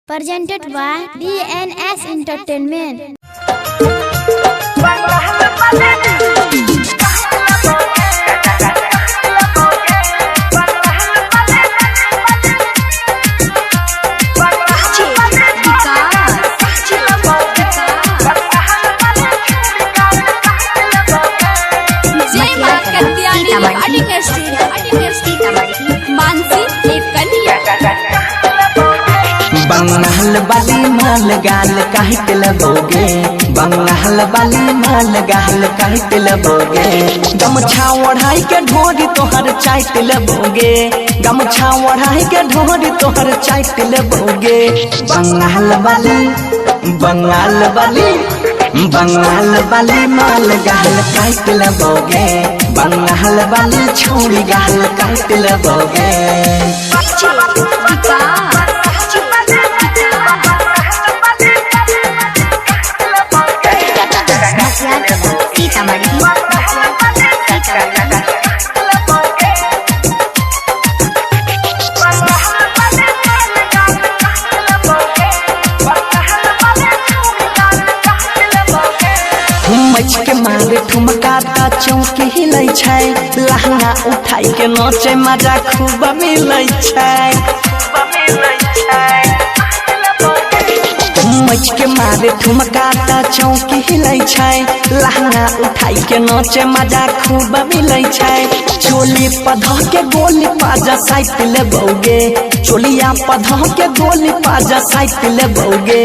Presented by DNS Entertainment. Bengal वाली माल गाल काहे के लगोगे, बंगाल वाली माल गाल काहे के लगोगे। गमछा ओढ़ाई के ढोरी तोहर चाट लगोगे, गमछा ओढ़ाई के ढोरी तोहर चाट लगोगे। बंगाल वाली बंगाल वाली बंगाल वाली माल गाल काहे के लगोगे, बंगाल वाली छोरी गाल काहे के लगोगे। मच के मारे ठुमका चौकी हिलै छै, लहंगा उठाई के नाचे मजा खूब मिलै छै। मच के मारे ठुमका चौकी हिलै छै, लहंगा उठाई के नाचे मजा खूब मिलै छै। चोली पधा के गोली पाजा साइट लेबोगे, चोलिया पधा के गोली पाजा साइट लेबोगे।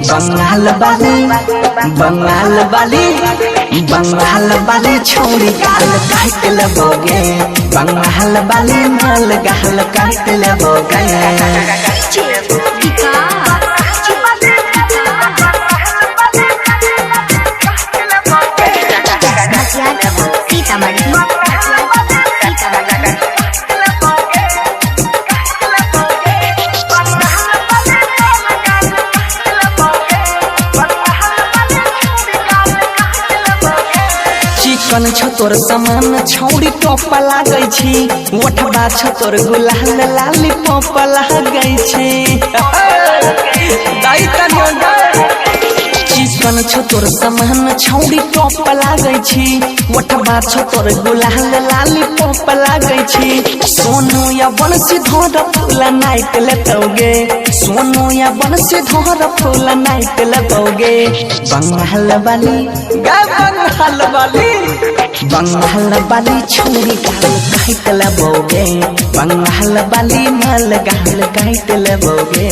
बंगाल वाली बंगाल वाली बंगाल वाली छोरी गाल काट लेबोगे, बंगाल वाली माल गाल काट लेबोगे। चिकन छ तोर समान छौड़ी टोपा लागै छी, ओठबा छ तोर गुलाल लाली पोपा लागै छी। दाई तनो चिकन छ तोर समान छौड़ी टोपा लागै छी, ओठबा छ तोर गुलाल लाली पोपा लागै छी। सोनू या बनसी धर फूल नाइट लेतोगे, सोनू या बनसी धर फूल नाइट लेतोगे। बंगाल वाली बंगाल वाली बंगाल वाली छोरी गाल काट लेबोगे, बंगाल वाली माल गाल काट लेबोगे।